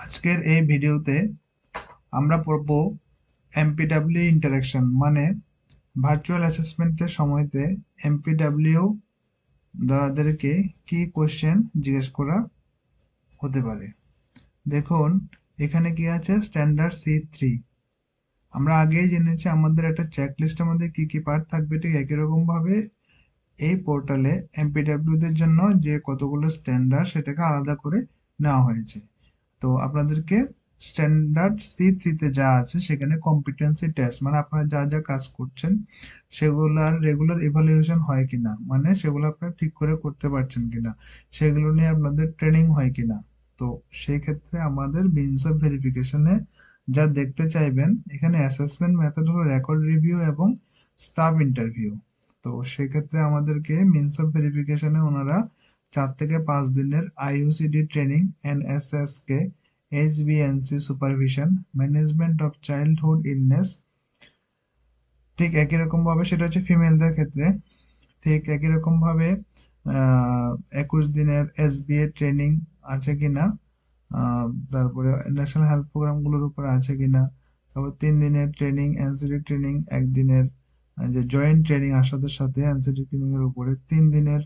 আজকের এই ভিডিওতে আমরা পড়ব এমপিডব্লিউ ইন্টারাকশন মানে ভার্চুয়াল অ্যাসেসমেন্টের সময়তে এমপিডব্লিউ দেরকে কি কোশ্চেন জিজ্ঞেস করা হতে পারে। দেখুন এখানে কি আছে, স্ট্যান্ডার্ড C3। আমরা আগেই জেনেছি আমাদের একটা চেকলিস্টের মধ্যে কি কি পার্ট থাকবে, ঠিক একই রকম ভাবে এই পোর্টালে এমপিডব্লিউ দের জন্য যে কতগুলো স্ট্যান্ডার্ড সেটাকে আলাদা করে নেওয়া হয়েছে। তো আপনাদেরকে স্ট্যান্ডার্ড C3 তে যা আছে সেখানে কম্পিটেন্সি টেস্ট মানে আপনারা যা যা কাজ করছেন সেগুলোর রেগুলার ইভালুয়েশন হয় কিনা, মানে সেগুলো আপনারা ঠিক করে করতে পারছেন কিনা, সেগুলো নিয়ে আপনাদের ট্রেনিং হয় কিনা। তো সেই ক্ষেত্রে আমাদের মিনস অফ ভেরিফিকেশনে যা দেখতে চাইবেন, এখানে অ্যাসেসমেন্ট মেথড হলো রেকর্ড রিভিউ এবং স্টাফ ইন্টারভিউ। তো সেক্ষেত্রে আমাদেরকে মিনস অফ ভেরিফিকেশনে ওনারা 4 থেকে 5 দিনের IUCD training, NSSK, HBNC supervision, management of childhood illness, ঠিক একই রকম ভাবে সেটা হচ্ছে ফিমেলদের ক্ষেত্রে। ঠিক একই রকম ভাবে 21 দিনের SBA ট্রেনিং আছে কিনা, তারপরে ন্যাশনাল হেলথ প্রোগ্রাম গুলোর উপর আছে কিনা, তারপর 3 দিনের ট্রেনিং এনসিডি ট্রেনিং, একদিনের যে জয়েন্ট ট্রেনিং আশাদের সাথে এনসিডি ট্রেনিং এর উপরে, 3 দিনের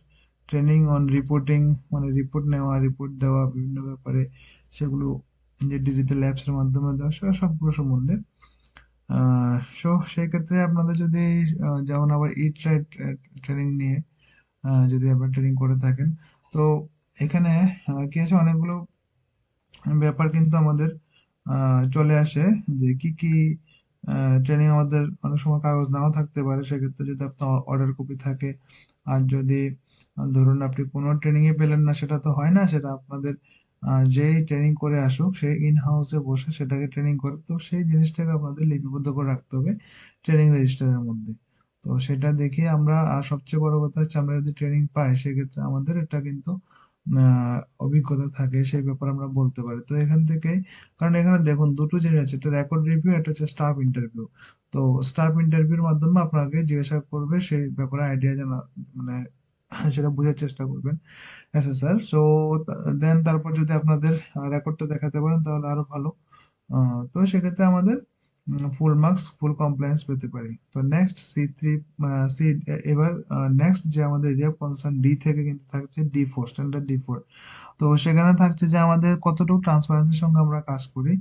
ট্রেনিং অন রিপোর্টিং মানে রিপোর্ট নেওয়া, রিপোর্ট দেওয়া বিভিন্ন ব্যাপারে, সেগুলো যে ডিজিটাল অ্যাপস এর মাধ্যমে দেওয়া, সবগুলো সম্বন্ধে। সো সেই ক্ষেত্রে আপনাদের যদি যেমন আবার ইট রাইট ট্রেনিং নিয়ে যদি আপনারা ট্রেনিং করে থাকেন, তো এখানে কি আছে, অনেকগুলো ব্যাপার কিন্তু আমাদের চলে আসে যে কি কি ট্রেনিং আমাদের অনেক সময় কাগজ নাও থাকতে পারে। সেক্ষেত্রে যদি আপনার অর্ডার কপি থাকে, আর যদি ধরুন আপনি কোনো ট্রেনিং এ পেলেন না, সেটা তো হয় না, সেটা আপনাদের যেই ট্রেনিং করে আসুক সে ইন হাউসে বসে সেটাকে ট্রেনিং করে, তো সেই জিনিসটাকে আপনাদের লিপিবদ্ধ করে রাখতে হবে ট্রেনিং রেজিস্টারের মধ্যে। তো সেটা দেখে আমরা, আর সবচেয়ে বড় কথা হচ্ছে আমরা যদি ট্রেনিং পাই সেক্ষেত্রে আমাদের এটা কিন্তু অভিজ্ঞতা থাকে, সেই ব্যাপারে আমরা বলতে পারি। তো এখান থেকে, কারণ এখানে দেখুন দুটো জিনিস আছে, একটা রেকর্ড রিভিউ, একটা হচ্ছে স্টাফ ইন্টারভিউ। তো স্টাফ ইন্টারভিউর মাধ্যমে আপনাকে জিজ্ঞাসা করবে সেই ব্যাপারে আইডিয়া জানা, মানে সেটা বোঝার চেষ্টা করবেন। আচ্ছা স্যার, সো দেন তারপর যদি আপনাদের রেকর্ডটা দেখাতে পারেন তাহলে আরো ভালো। তো সেক্ষেত্রে আমাদের ফুল মার্কস, ফুল কমপ্লায়েন্স পেতে পারি। তো নেক্সট C3, সি, এবার নেক্সট যে আমাদের এরিয়া কনসার্ন ডি থেকে কিন্তু থাকছে D4, স্ট্যান্ডার্ড D4। তো সেখানে থাকছে যে আমাদের কতটুকু ট্রান্সপারেন্সির সঙ্গে আমরা কাজ করি।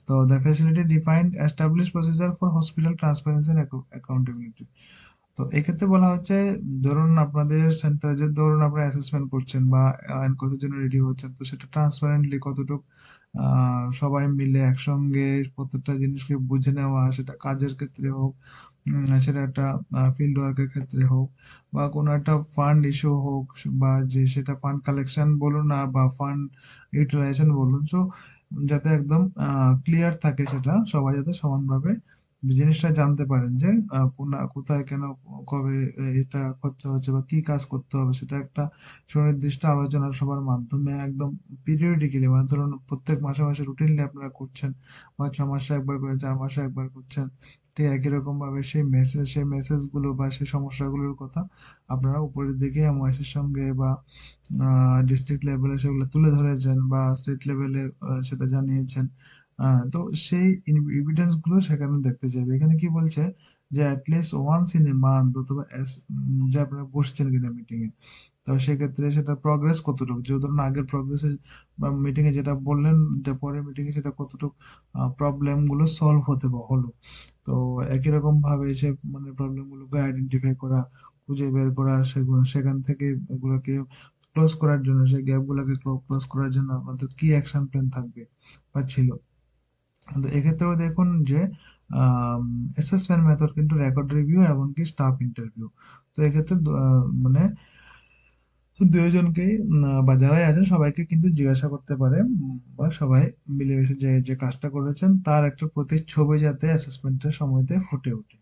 তো the facility defined establish procedure for hospital transparency and accountability. তো এক্ষেত্রে বলা হচ্ছে, ধরুন আপনাদের সেন্টারে যে ধরুন আপনারা অ্যাসেসমেন্ট করছেন বা কতজন জন্য রেডি হচ্ছেন, তো সেটা ট্রান্সপারেন্টলি কতটুকু সবাই মিলে একসঙ্গে প্রত্যেকটা জিনিসকে বুঝে নেওয়া, সেটা কাজের ক্ষেত্রে হোক, সেটা একটা ফিল্ড ওয়ার্কের ক্ষেত্রে হোক, বা কোনো একটা ফান্ড ইস্যু হোক, বা যে সেটা ফান্ড কালেকশন বলুন না বা ফান্ড ইউটিলাইজেশন বলুন, সো যাতে একদম ক্লিয়ার থাকে, সেটা সবাই যাতে সমানভাবে জিনিসটা জানতে পারেন যে কোথায় কেন কবে এটা খরচা হচ্ছে বা কি কাজ করতে হবে, সেটা একটা সুনির্দিষ্ট আলোচনা সবার মাধ্যমে একদম পিরিয়ডিক্যালি, মানে ধরুন প্রত্যেক মাসে মাসে রুটিনলি আপনারা করছেন, বা 6 মাসে একবার করে, 4 মাসে একবার করছেন, ঠিক একই রকম ভাবে সেই মেসেজ গুলো বা সেই সমস্যাগুলোর কথা আপনারা উপরের দিকে এমওএস এর সঙ্গে বা ডিস্ট্রিক্ট লেভেলে সেগুলো তুলে ধরেছেন, বা স্টেট লেভেলে সেটা জানিয়েছেন। তো সেই এভিডেন্স গুলো সেখানে দেখতে চাইবে। এখানে কি বলছে যে at least once in a month, অথবা যে আপনারা বসছেন কিনা মিটিং এ, তো সেক্ষেত্রে সেটা প্রগ্রেস কতটুকু, যে ধরুন আগের প্রগ্রেসে বা মিটিং এ যেটা বললেন, যে পরের মিটিং এ সেটা কতটুকু প্রবলেম গুলো সলভ হলো। তো একই রকম ভাবে সে মানে প্রবলেম গুলোকে আইডেন্টিফাই করা, খুঁজে বের করা, সেগুলো সেখান থেকে এগুলোকে ক্লোজ করার জন্য, সেই গ্যাপ গুলোকে ক্লোজ করার জন্য আপনাদের কি অ্যাকশন প্ল্যান থাকবে বা ছিল। তো এক্ষেত্রেও দেখুন যে অ্যাসেসমেন্ট মেথড কিন্তু রেকর্ড রিভিউ এমনকি স্টাফ ইন্টারভিউ। তো এক্ষেত্রে মানে দুজনকেই বা যারাই আছেন সবাইকে কিন্তু জিজ্ঞাসা করতে পারে, বা সবাই মিলেমিশে যে যে কাজটা করেছেন তার একটা প্রতিচ্ছবি যাতে অ্যাসেসমেন্টের সময়তে ফুটে ওঠে।